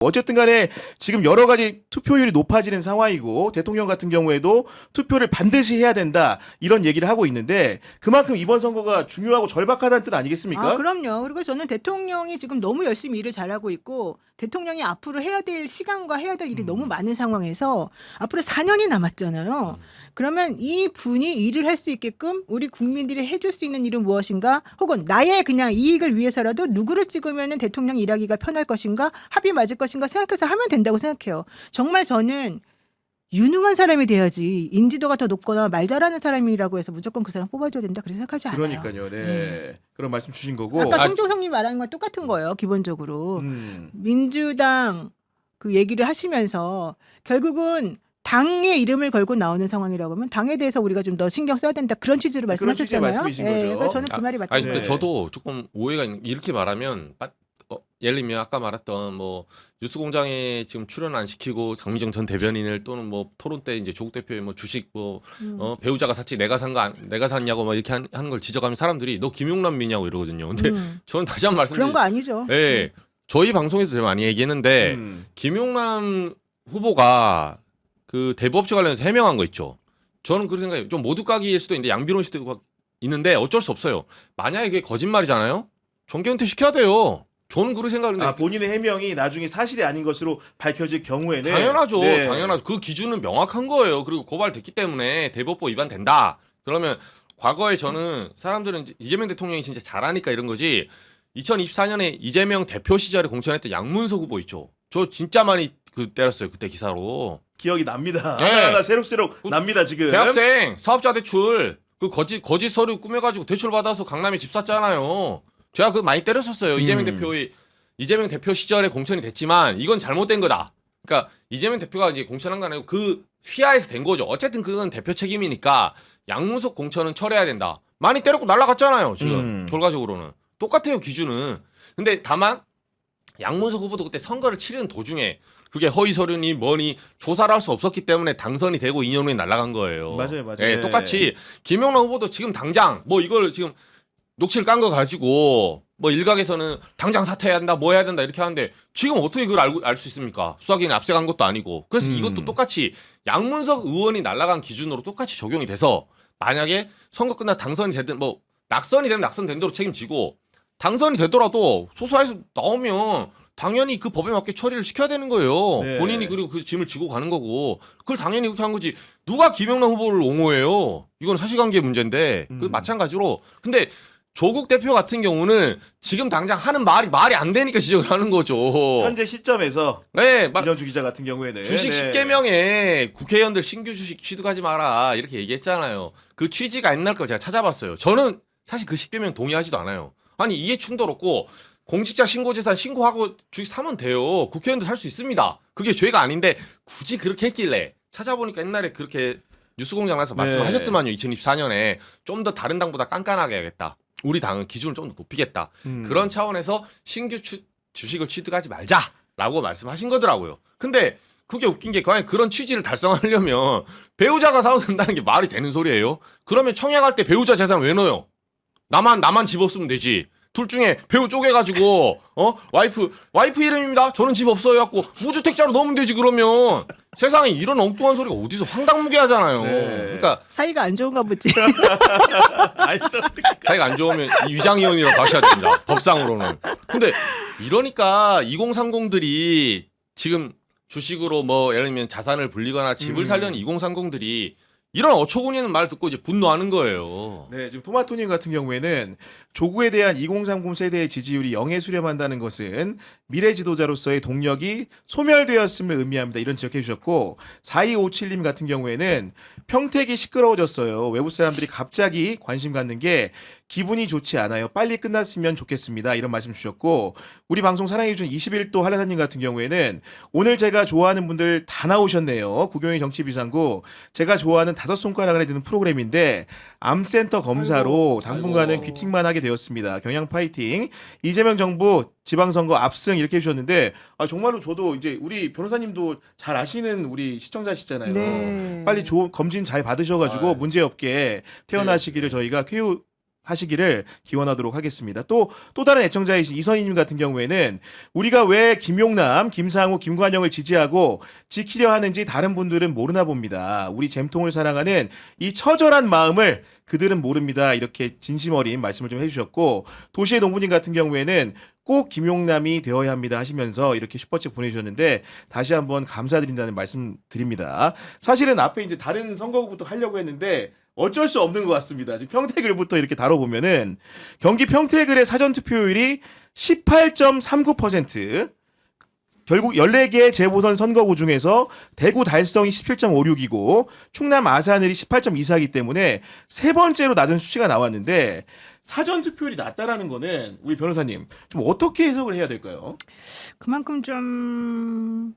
어쨌든 간에 지금 여러 가지 투표율이 높아지는 상황이고 대통령 같은 경우에도 투표를 반드시 해야 된다 이런 얘기를 하고 있는데 그만큼 이번 선거가 중요하고 절박하다는 뜻 아니겠습니까? 아, 그럼요. 그리고 저는 대통령이 지금 너무 열심히 일을 잘하고 있고 대통령이 앞으로 해야 될 시간과 해야 될 일이 너무 많은 상황에서 앞으로 4년이 남았잖아요. 그러면 이 분이 일을 할 수 있게끔 우리 국민들이 해줄 수 있는 일은 무엇인가? 혹은 나의 그냥 이익을 위해서라도 누구를 찍으면 대통령 일하기가 편할 것인가? 합이 맞을 것인가? 생각해서 하면 된다고 생각해요. 정말 저는 유능한 사람이 돼야지 인지도가 더 높거나 말 잘하는 사람이라고 해서 무조건 그 사람 뽑아줘야 된다 그렇게 생각하지 않아요. 그러니까요. 네. 그런 말씀 주신 거고. 아까 송종섭님 말하는 건 똑같은 거예요. 기본적으로 민주당 그 얘기를 하시면서 결국은 당의 이름을 걸고 나오는 상황이라고 하면 당에 대해서 우리가 좀 더 신경 써야 된다 그런 취지로 그런 취지의 말씀하셨잖아요. 말씀이신 예, 거죠. 그래서 저는 그 말이 맞다고 아니 근데 네. 저도 조금 오해가 있는 이렇게 말하면 예를 들면 아까 말했던 뭐 뉴스공장에 지금 출연 안 시키고 장미정 전 대변인을 또는 뭐 토론 때 이제 조국 대표의 뭐 주식 뭐 배우자가 샀지 내가 산 거 내가 샀냐고 막 이렇게 하는 걸 지적하면 사람들이 너 김용남 미냐고 이러거든요. 근데 저는 다시 한 번 그런 말씀드리면 거 아니죠. 예. 저희 방송에서 제가 많이 얘기했는데 김용남 후보가 그 대부업체 관련해서 해명한 거 있죠. 저는 그런 생각이 좀 모두까기일 수도 있는데 양비론 수도 있는데 어쩔 수 없어요. 만약에 그게 거짓말이잖아요. 정계 은퇴 시켜야 돼요. 저는 그렇게 생각하는데 아, 본인의 해명이 나중에 사실이 아닌 것으로 밝혀질 경우에는 당연하죠. 네. 당연하죠. 그 기준은 명확한 거예요. 그리고 고발됐기 때문에 대법법 위반된다. 그러면 과거에 저는 사람들은 이재명 대통령이 진짜 잘하니까 이런 거지. 2024년에 이재명 대표 시절에 공천했던 양문석 후보 있죠. 저 진짜 많이 때렸어요. 그때 기사로. 기억이 납니다. 네. 하나하나 새록새록 납니다 지금. 대학생 사업자 대출 그 거짓 서류 꾸며가지고 대출 받아서 강남에 집 샀잖아요. 제가 그 많이 때렸었어요. 이재명 대표 시절에 공천이 됐지만 이건 잘못된 거다. 그러니까 이재명 대표가 이제 공천한 거 아니고 그 휘하에서 된 거죠. 어쨌든 그건 대표 책임이니까 양문석 공천은 철회해야 된다. 많이 때렸고 날라갔잖아요. 지금 결과적으로는 똑같아요 기준은. 근데 다만 양문석 후보도 그때 선거를 치르는 도중에 그게 허위 서류니 뭐니 조사를 할 수 없었기 때문에 당선이 되고 2년 후에 날아간 거예요. 맞아요. 네, 똑같이 김용남 후보도 지금 당장 뭐 이걸 지금 녹취를 깐 거 가지고 뭐 일각에서는 당장 사퇴해야 한다 뭐 해야 된다 이렇게 하는데 지금 어떻게 그걸 알 수 있습니까? 수사기관이 앞서간 것도 아니고. 그래서 이것도 똑같이 양문석 의원이 날아간 기준으로 똑같이 적용이 돼서 만약에 선거 끝나 당선이 되든 뭐 낙선이 되면 낙선된 대로 책임지고 당선이 되더라도 소수에서 나오면 당연히 그 법에 맞게 처리를 시켜야 되는 거예요. 네. 본인이 그리고 그 짐을 지고 가는 거고 그걸 당연히 그렇게 한 거지. 누가 김영남 후보를 옹호해요? 이건 사실관계 문제인데 그 마찬가지로 근데 조국 대표 같은 경우는 지금 당장 하는 말이 안 되니까 지적을 하는 거죠. 현재 시점에서 네, 막 이정주 기자 같은 경우에는 주식 10개명에 국회의원들 신규 주식 취득하지 마라 이렇게 얘기했잖아요. 그 취지가 옛날 거 제가 찾아봤어요. 저는 사실 그 10개명 동의하지도 않아요. 아니 이해 충돌 없고 공직자 신고재산 신고하고 주식 사면 돼요. 국회의원도 살 수 있습니다. 그게 죄가 아닌데 굳이 그렇게 했길래 찾아보니까 옛날에 그렇게 뉴스공장 나서 말씀하셨더만요. 2024년에 좀 더 다른 당보다 깐깐하게 해야겠다. 우리 당은 기준을 좀 더 높이겠다. 그런 차원에서 신규 주식을 취득하지 말자라고 말씀하신 거더라고요. 근데 그게 웃긴 게 과연 그런 취지를 달성하려면 배우자가 사도 된다는 게 말이 되는 소리예요? 그러면 청약할 때 배우자 재산 왜 넣어요? 나만 집 없으면 되지. 둘 중에 배우 쪼개가지고 와이프 이름입니다. 저는 집 없어요. 갖고 무주택자로 넣으면 되지 그러면. 세상에 이런 엉뚱한 소리가 어디서 황당무계하잖아요. 네. 그러니까 사이가 안 좋은가 보지. 사이가 안 좋으면 이 위장이혼이라고 가셔야 됩니다. 법상으로는. 근데 이러니까 2030들이 지금 주식으로 뭐 예를 들면 자산을 불리거나 집을 살려는 2030들이 이런 어처구니는 말 듣고 이제 분노하는 거예요. 네, 지금 토마토님 같은 경우에는 조국에 대한 2030 세대의 지지율이 0에 수렴한다는 것은 미래 지도자로서의 동력이 소멸되었음을 의미합니다. 이런 지적해 주셨고 4257님 같은 경우에는 평택이 시끄러워졌어요. 외부 사람들이 갑자기 관심 갖는 게 기분이 좋지 않아요. 빨리 끝났으면 좋겠습니다. 이런 말씀 주셨고 우리 방송 사랑해주신 21도 한라사님 같은 경우에는 오늘 제가 좋아하는 분들 다 나오셨네요. 구경의 정치비상구 제가 좋아하는 5손가락 안에 드는 프로그램인데 암센터 검사로 당분간은 귀팅만 하게 되었습니다. 경향 파이팅. 이재명 정부 지방선거 압승 이렇게 해주셨는데 정말로 저도 이제 우리 변호사님도 잘 아시는 우리 시청자시잖아요. 네. 빨리 검진 잘 받으셔가지고 문제없게 태어나시기를 저희가 쾌유 하시기를 기원하도록 하겠습니다. 또 다른 애청자이신 이선희님 같은 경우에는 우리가 왜 김용남, 김상우, 김관영을 지지하고 지키려 하는지 다른 분들은 모르나 봅니다. 우리 잼통을 사랑하는 이 처절한 마음을 그들은 모릅니다. 이렇게 진심 어린 말씀을 좀 해주셨고 도시의 농부님 같은 경우에는 꼭 김용남이 되어야 합니다 하시면서 이렇게 슈퍼챗 보내주셨는데 다시 한번 감사드린다는 말씀 드립니다. 사실은 앞에 이제 다른 선거구부터 하려고 했는데 어쩔 수 없는 것 같습니다. 지금 평택을부터 이렇게 다뤄보면은 경기 평택을의 사전투표율이 18.39%, 결국 14개의 재보선 선거구 중에서 대구 달성이 17.56이고 충남 아산을이 18.24이기 때문에 세 번째로 낮은 수치가 나왔는데 사전투표율이 낮다라는 거는 우리 변호사님 좀 어떻게 해석을 해야 될까요? 그만큼 좀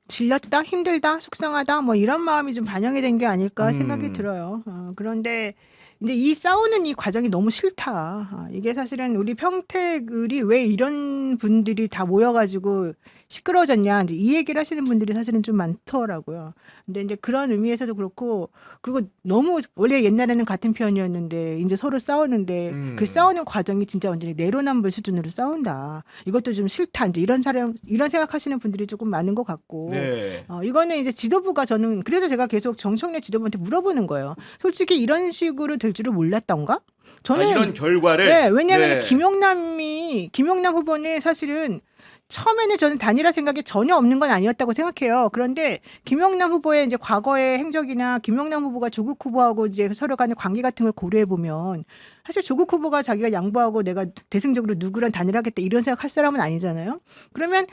질렸다, 힘들다, 속상하다, 뭐 이런 마음이 좀 반영이 된 게 아닐까 생각이 들어요. 그런데 이제 이 싸우는 이 과정이 너무 싫다. 이게 사실은 우리 평택을이 왜 이런 분들이 다 모여가지고 시끄러워졌냐, 이제 이 얘기를 하시는 분들이 사실은 좀 많더라고요. 근데 이제 그런 의미에서도 그렇고, 그리고 너무 원래 옛날에는 같은 편이었는데 이제 서로 싸우는데 그 싸우는 과정이 진짜 완전히 내로남불 수준으로 싸운다. 이것도 좀 싫다. 이제 이런 생각하시는 분들이 조금 많은 것 같고. 네. 이거는 이제 지도부가 저는 그래서 제가 계속 정청래 지도부한테 물어보는 거예요. 솔직히 이런 식으로 될 줄을 몰랐던가? 저는 이런 결과를 네, 왜냐하면 네. 김용남 후보는 사실은 처음에는 저는 단일화 생각이 전혀 없는 건 아니었다고 생각해요. 그런데 김용남 후보의 이제 과거의 행적이나 김용남 후보가 조국 후보하고 이제 서로 간의 관계 같은 걸 고려해 보면 사실 조국 후보가 자기가 양보하고 내가 대승적으로 누구랑 단일하겠다 이런 생각할 사람은 아니잖아요. 그러면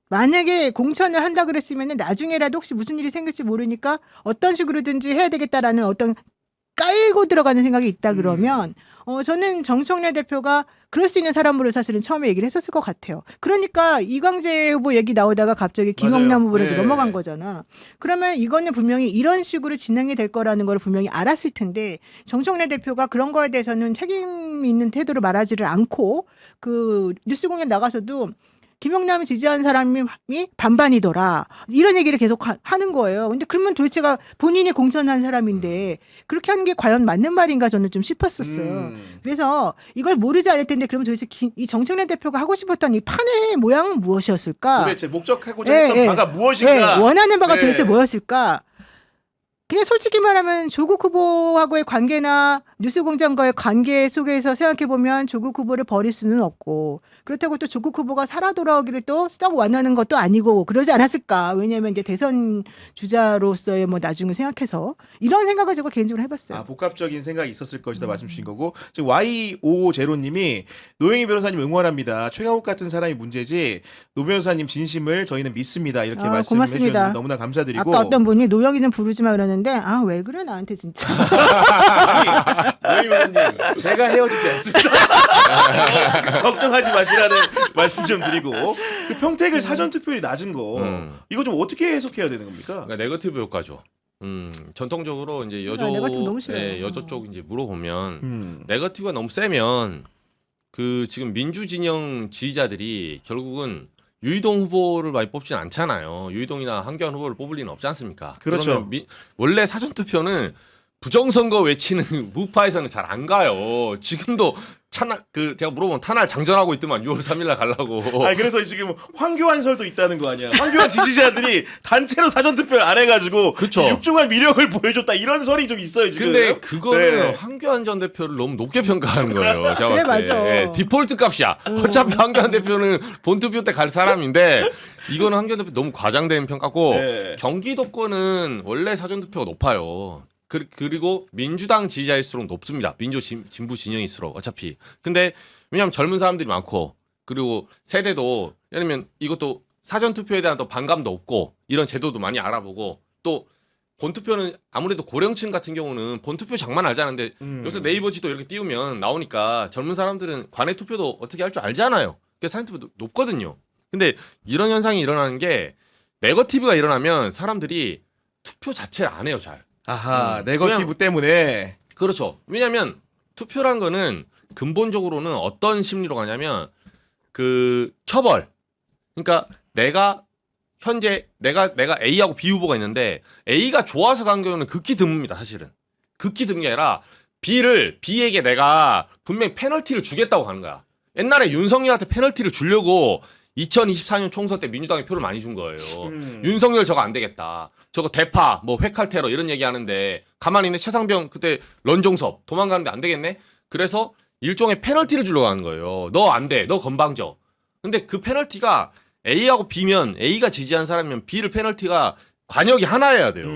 만약에 공천을 한다 그랬으면 나중에라도 혹시 무슨 일이 생길지 모르니까 어떤 식으로든지 해야 되겠다라는 어떤 깔고 들어가는 생각이 있다 그러면 저는 정청래 대표가 그럴 수 있는 사람으로 사실은 처음에 얘기를 했었을 것 같아요. 그러니까 이광재 후보 얘기 나오다가 갑자기 김용남 후보로 네. 넘어간 거잖아. 그러면 이거는 분명히 이런 식으로 진행이 될 거라는 걸 분명히 알았을 텐데 정청래 대표가 그런 거에 대해서는 책임 있는 태도를 말하지를 않고 그 뉴스 공연 나가서도 김용남이 지지한 사람이 반반이더라. 이런 얘기를 계속 하는 거예요. 근데 그러면 도대체가 본인이 공천한 사람인데 그렇게 하는 게 과연 맞는 말인가 저는 좀 싶었었어요. 그래서 이걸 모르지 않을 텐데 그러면 도대체 이 정청래 대표가 하고 싶었던 이 판의 모양은 무엇이었을까? 도대체 목적하고자 했던 바가 무엇인가? 네, 원하는 바가 네. 도대체 뭐였을까? 그냥 솔직히 말하면 조국 후보하고의 관계나 뉴스공장과의 관계 속에서 생각해보면 조국 후보를 버릴 수는 없고 그렇다고 또 조국 후보가 살아 돌아오기를 또 썩 원하는 것도 아니고 그러지 않았을까. 왜냐하면 이제 대선 주자로서의 뭐 나중을 생각해서 이런 생각을 제가 개인적으로 해봤어요. 복합적인 생각이 있었을 것이다 말씀 주신 거고 지금 Y55제로님이 노영희 변호사님 응원합니다. 최강욱 같은 사람이 문제지 노 변호사님 진심을 저희는 믿습니다. 이렇게 말씀해 고맙습니다. 주셨는데 너무나 감사드리고 아까 어떤 분이 노영이는 부르지 마 그러는데 왜 그래 나한테 진짜. 노영희 변호사님 제가 헤어지지 않습니다. 걱정하지 마시라는 말씀 좀 드리고 그 평택을 사전투표율이 낮은 거 이거 좀 어떻게 해석해야 되는 겁니까? 그러니까 네거티브 효과죠. 전통적으로 이제 네거티브 너무 싫어요. 여조 쪽 이제 물어보면 네거티브가 너무 세면 그 지금 민주 진영 지지자들이 결국은 유이동 후보를 많이 뽑진 않잖아요. 유이동이나 한교안 후보를 뽑을 리는 없지 않습니까? 그렇죠. 그러면 원래 사전 투표는 부정선거 외치는 무파에서는 잘 안 가요. 지금도 제가 물어보면 탄할 장전하고 있더만 6월 3일날 가려고. 그래서 지금 황교안설도 있다는 거 아니야. 황교안 지지자들이 단체로 사전투표를 안 해가지고 그쵸. 육중한 미력을 보여줬다 이런 설이 좀 있어요 지금. 근데 그거는 네. 황교안 전 대표를 너무 높게 평가하는 거예요. 제가 그래, 봤을 때. 맞아. 예, 디폴트 값이야. 어차피 황교안 대표는 본투표 때 갈 사람인데 이거는 황교안 대표 너무 과장된 평가고 네. 경기도권은 원래 사전투표가 높아요. 그리고 민주당 지지자일수록 높습니다. 진부 진영일수록 어차피. 근데 왜냐하면 젊은 사람들이 많고 그리고 세대도 예를 들면 이것도 사전투표에 대한 또 반감도 없고 이런 제도도 많이 알아보고 또 본투표는 아무래도 고령층 같은 경우는 본투표 장만 알잖아요. 요새 네이버 지도 이렇게 띄우면 나오니까 젊은 사람들은 관외 투표도 어떻게 할 줄 알잖아요. 그래서 사전투표도 높거든요. 근데 이런 현상이 일어나는 게 네거티브가 일어나면 사람들이 투표 자체를 안 해요, 잘. 아하, 네거티브 때문에. 그렇죠. 왜냐하면 투표란 거는 근본적으로는 어떤 심리로 가냐면 그 처벌. 그러니까 내가 A하고 B 후보가 있는데 A가 좋아서 간 경우는 극히 드뭅니다, 사실은. 극히 드문 게 아니라 B에게 내가 분명히 페널티를 주겠다고 가는 거야. 옛날에 윤석열한테 페널티를 주려고 2024년 총선 때 민주당이 표를 많이 준 거예요. 윤석열 저거 안 되겠다. 저거 대파, 뭐 회칼 테러 이런 얘기 하는데 가만히 있네. 최상병 그때 런종섭 도망가는데 안 되겠네. 그래서 일종의 페널티를 주려고 하는 거예요. 너 안 돼. 너 건방져. 근데 그 페널티가 A하고 B면 A가 지지한 사람이면 B를 페널티가 관역이 하나여야 돼요.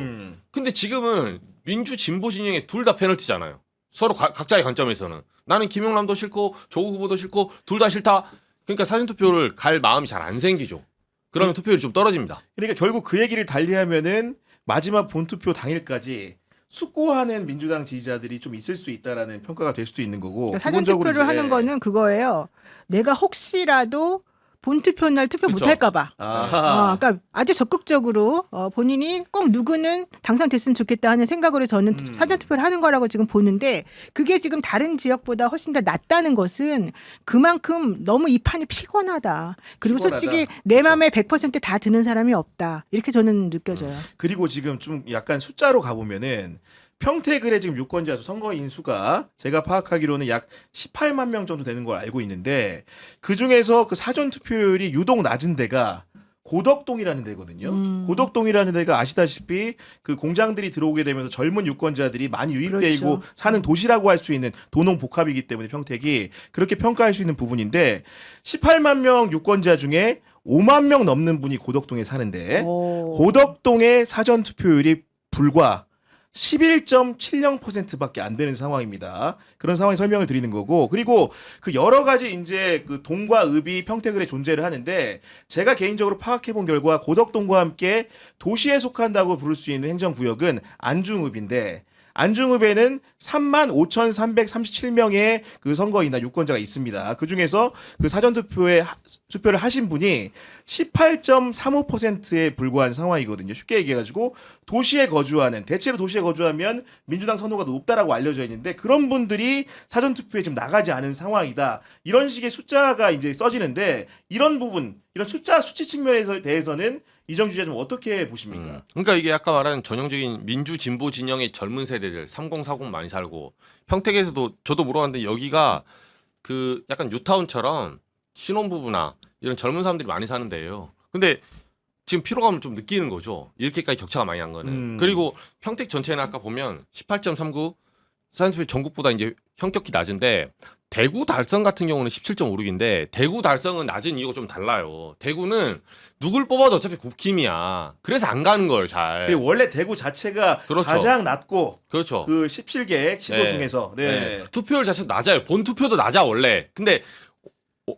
근데 지금은 민주 진보 진영의 둘 다 페널티잖아요. 서로 각자의 관점에서는. 나는 김용남도 싫고 조국 후보도 싫고 둘 다 싫다. 그러니까 사전투표를 갈 마음이 잘 안 생기죠. 그러면 투표율이 좀 떨어집니다. 그러니까 결국 그 얘기를 달리하면은 마지막 본투표 당일까지 숙고하는 민주당 지지자들이 좀 있을 수 있다라는 평가가 될 수도 있는 거고. 사전 기본적으로 투표를 이제 하는 거는 그거예요. 내가 혹시라도 본투표 날 투표 그쵸. 못할까봐. 아하. 그러니까 아주 적극적으로 본인이 꼭 누구는 당선됐으면 좋겠다 하는 생각으로 저는 사전 투표를 하는 거라고 지금 보는데 그게 지금 다른 지역보다 훨씬 더 낫다는 것은 그만큼 너무 이 판이 피곤하다. 그리고 피곤하다. 솔직히 내 마음에 100%다 드는 사람이 없다. 이렇게 저는 느껴져요. 그리고 지금 좀 약간 숫자로 가보면은 평택을의 지금 유권자 수 선거인 수가 제가 파악하기로는 약 18만 명 정도 되는 걸 알고 있는데 그 중에서 그 사전 투표율이 유독 낮은 데가 고덕동이라는 데거든요. 고덕동이라는 데가 아시다시피 그 공장들이 들어오게 되면서 젊은 유권자들이 많이 유입되고 그렇죠. 사는 도시라고 할 수 있는 도농 복합이기 때문에 평택이 그렇게 평가할 수 있는 부분인데 18만 명 유권자 중에 5만 명 넘는 분이 고덕동에 사는데 고덕동의 사전 투표율이 불과 11.70%밖에 안 되는 상황입니다. 그런 상황에 설명을 드리는 거고, 그리고 그 여러 가지 이제 그 동과 읍이 평택을에 존재를 하는데 제가 개인적으로 파악해 본 결과 고덕동과 함께 도시에 속한다고 부를 수 있는 행정구역은 안중읍인데 안중읍에는 35,337명의 그 선거인이나 유권자가 있습니다. 그 중에서 그 사전투표를 하신 분이 18.35%에 불과한 상황이거든요. 쉽게 얘기해가지고 도시에 거주하는, 대체로 도시에 거주하면 민주당 선호가 높다라고 알려져 있는데 그런 분들이 사전투표에 지금 나가지 않은 상황이다. 이런 식의 숫자가 이제 써지는데 이런 부분, 이런 수치 측면에 대해서는 이정주 기자 좀 어떻게 보십니까? 그러니까 이게 아까 말한 전형적인 민주 진보 진영의 젊은 세대들 3040 많이 살고 평택에서도 저도 물어봤는데 여기가 그 약간 뉴타운처럼 신혼부부나 이런 젊은 사람들이 많이 사는 데예요. 근데 지금 피로감을 좀 느끼는 거죠. 이렇게까지 격차가 많이 난 거는. 그리고 평택 전체는 아까 보면 18.39 사전투표 전국보다 이제 현격히 낮은데 대구 달성 같은 경우는 17.56인데 대구 달성은 낮은 이유가 좀 달라요. 대구는 누굴 뽑아도 어차피 국힘이야. 그래서 안 가는 거예요, 잘. 그리고 원래 대구 자체가 그렇죠. 가장 낮고 그렇죠. 그 17개 시도 네. 중에서 네. 투표율 자체도 낮아요. 본 투표도 낮아 원래. 근데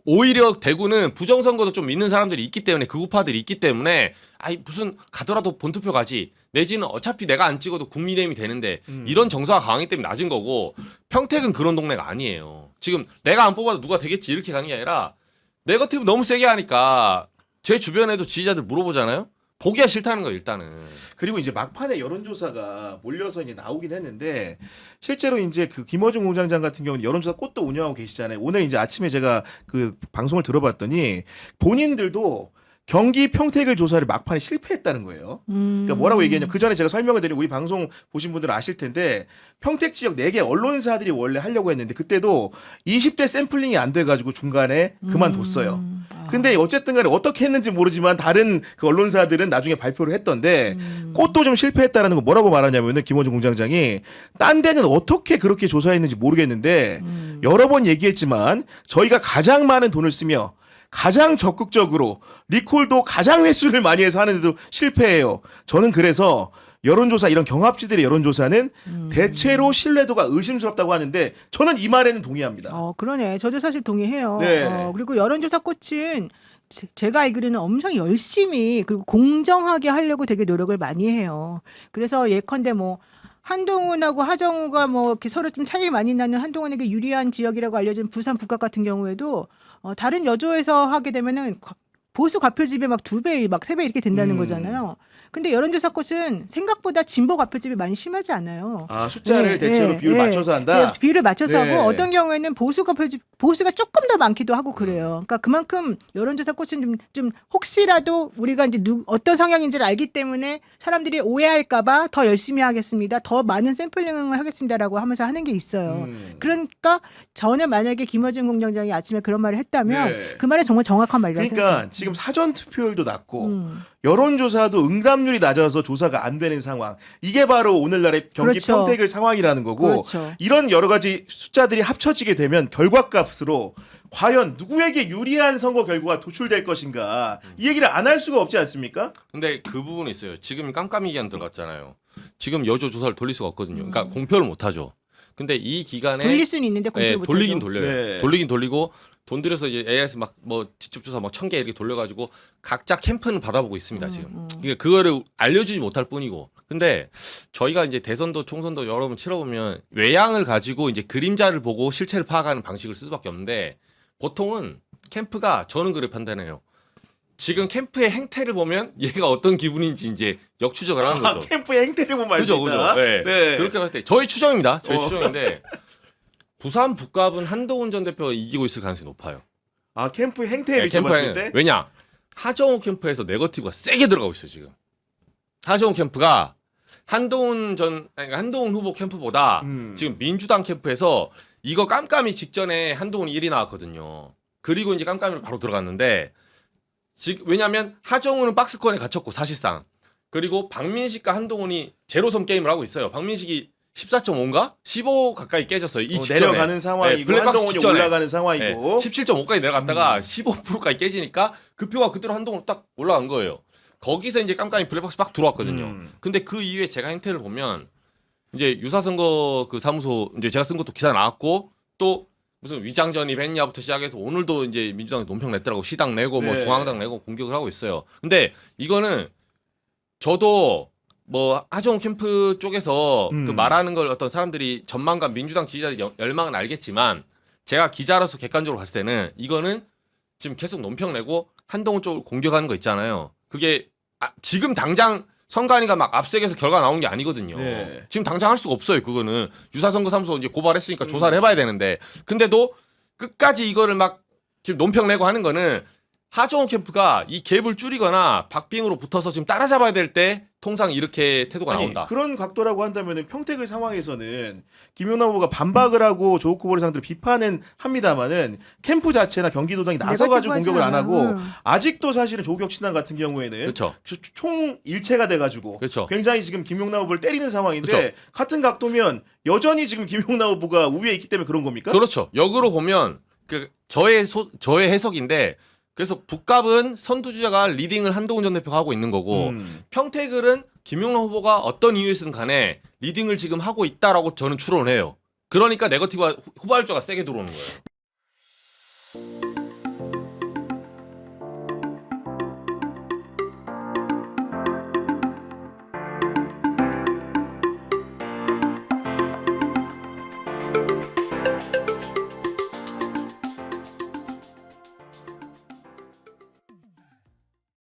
오히려 대구는 부정선거도 좀 있는 사람들이 있기 때문에 극우파들이 있기 때문에 아이 무슨 가더라도 본투표 가지 내지는 어차피 내가 안 찍어도 국민의힘이 되는데 이런 정서가 강하기 때문에 낮은 거고 평택은 그런 동네가 아니에요. 지금 내가 안 뽑아도 누가 되겠지 이렇게 가는 게 아니라 네거티브 너무 세게 하니까 제 주변에도 지지자들 물어보잖아요. 보기가 싫다는 거예요 일단은. 그리고 이제 막판에 여론조사가 몰려서 이제 나오긴 했는데 실제로 이제 그 김어준 공장장 같은 경우는 여론조사 꽃도 운영하고 계시잖아요. 오늘 이제 아침에 제가 그 방송을 들어봤더니 본인들도 경기 평택을 조사를 막판에 실패했다는 거예요. 그러니까 뭐라고 얘기했냐면 그 전에 제가 설명을 드린 우리 방송 보신 분들은 아실 텐데 평택 지역 4개 언론사들이 원래 하려고 했는데 그때도 20대 샘플링이 안 돼가지고 중간에 그만뒀어요. 근데 어쨌든 간에 어떻게 했는지 모르지만 다른 그 언론사들은 나중에 발표를 했던데 꽃도 좀 실패했다라는 거 뭐라고 말하냐면은 김원준 공장장이 딴 데는 어떻게 그렇게 조사했는지 모르겠는데 여러 번 얘기했지만 저희가 가장 많은 돈을 쓰며 가장 적극적으로 리콜도 가장 횟수를 많이 해서 하는데도 실패해요. 저는 그래서 여론조사 이런 경합지들의 여론조사는 대체로 신뢰도가 의심스럽다고 하는데 저는 이 말에는 동의합니다. 그러네. 저도 사실 동의해요. 네. 그리고 여론조사 꽃은 제가 알기로는 엄청 열심히 그리고 공정하게 하려고 되게 노력을 많이 해요. 그래서 예컨대 뭐 한동훈하고 하정우가 뭐 이렇게 서로 좀 차이 많이 나는 한동훈에게 유리한 지역이라고 알려진 부산 북각 같은 경우에도 다른 여조에서 하게 되면은 보수 과표집에 막 2배, 막 3배 이렇게 된다는 거잖아요. 근데 여론조사 꽃은 생각보다 진보 가표집이 많이 심하지 않아요. 아, 숫자를 네, 대체로 네, 비율을 네. 맞춰서 한다. 네, 비율을 맞춰서 네. 하고 어떤 경우에는 보수가 조금 더 많기도 하고 그래요. 그러니까 그만큼 여론조사 꽃은 좀 혹시라도 우리가 이제 어떤 성향인지를 알기 때문에 사람들이 오해할까봐 더 열심히 하겠습니다. 더 많은 샘플링을 하겠습니다라고 하면서 하는 게 있어요. 그러니까 저는 만약에 김어준 공장장이 아침에 그런 말을 했다면 네. 그 말이 정말 정확한 말이라고 그러니까 생각해요. 지금 사전 투표율도 낮고 음. 여론조사도 응답률이 낮아서 조사가 안 되는 상황. 이게 바로 오늘날의 경기 그렇죠. 평택을 상황이라는 거고 그렇죠. 이런 여러 가지 숫자들이 합쳐지게 되면 결과값으로 과연 누구에게 유리한 선거 결과가 도출될 것인가 이 얘기를 안 할 수가 없지 않습니까? 근데 그 부분이 있어요. 지금 깜깜이 기간 들어갔잖아요. 지금 여조 조사를 돌릴 수가 없거든요. 그러니까 공표를 못 하죠. 근데 이 기간에 돌릴 수는 있는데 공표를 못 돌리긴 하죠. 돌려요. 네. 돌리긴 돌리고 돈 들여서 이제 AI에서 막 뭐 직접 조사 막 1000개 이렇게 돌려가지고 각자 캠프는 받아보고 있습니다 지금. 그러니까 그거를 알려주지 못할 뿐이고. 근데 저희가 이제 대선도 총선도 여러 번 치러보면 외양을 가지고 이제 그림자를 보고 실체를 파악하는 방식을 쓸 수밖에 없는데 보통은 캠프가 저는 그렇게 판단해요. 지금 캠프의 행태를 보면 얘가 어떤 기분인지 이제 역추적을 하는 거죠. 캠프의 행태를 보면 알 수 그죠, 있다. 그죠. 네. 네. 그렇게 봤을 때 저희 추정입니다. 저희 추정인데 부산 북갑은 한동훈 전 대표가 이기고 있을 가능성이 높아요. 아, 캠프의 행태에 네, 비춰봤을 때? 왜냐? 하정우 캠프에서 네거티브가 세게 들어가고 있어요 지금. 하정우 캠프가 그러니까 한동훈 후보 캠프보다 지금 민주당 캠프에서 이거 깜깜이 직전에 한동훈이 1위 나왔거든요. 그리고 이제 깜깜이로 바로 들어갔는데 왜냐하면 하정우는 박스권에 갇혔고 사실상 그리고 박민식과 한동훈이 제로섬 게임을 하고 있어요. 박민식이 14.5인가? 15 가까이 깨졌어요. 이 직전에. 내려가는 상황이고 네, 블랙박스 한동훈이 직전에. 올라가는 상황이고 17.5까지 내려갔다가 15%까지 깨지니까 그 표가 그대로 한동훈 딱 올라간 거예요. 거기서 이제 깜깜이 블랙박스 막 들어왔거든요. 근데 그 이후에 제가 행태를 보면 이제 유사선거 그 사무소 이제 제가 쓴 것도 기사 나왔고 또 무슨 위장전입 했냐부터 시작해서 오늘도 이제 민주당이 논평 냈더라고. 시당 내고 뭐 네. 중앙당 내고 공격을 하고 있어요. 근데 이거는 저도 뭐 하정우 캠프 쪽에서 그 말하는 걸 어떤 사람들이 전망과 민주당 지지자들 열망은 알겠지만 제가 기자로서 객관적으로 봤을 때는 이거는 지금 계속 논평 내고 한동훈 쪽을 공격하는 거 있잖아요. 그게 지금 당장 선관위가 막 압색해서 결과 나온 게 아니거든요. 네. 지금 당장 할 수가 없어요. 그거는 유사선거사무소 이제 고발했으니까 조사를 해봐야 되는데 근데도 끝까지 이거를 막 지금 논평 내고 하는 거는 하정우 캠프가 이 갭을 줄이거나 박빙으로 붙어서 지금 따라잡아야 될 때 통상 이렇게 태도가 아니, 나온다. 그런 각도라고 한다면은 평택을 상황에서는 김용남 후보가 반박을 하고 조국 후보를 상대로 비판은 합니다만은 캠프 자체나 경기도당이 나서가지고 공격을 안 하고 아직도 사실은 조국 신당 같은 경우에는 그렇죠. 총 일체가 돼가지고 그렇죠. 굉장히 지금 김용남 후보를 때리는 상황인데 그렇죠. 같은 각도면 여전히 지금 김용남 후보가 우위에 있기 때문에 그런 겁니까? 그렇죠. 역으로 보면 그 저의 해석인데 그래서 북갑은 선두주자가 리딩을 한동훈 전 대표가 하고 있는 거고 평택을은 김용남 후보가 어떤 이유에서든 간에 리딩을 지금 하고 있다라고 저는 추론을 해요. 그러니까 네거티브가 후발주가 세게 들어오는 거예요.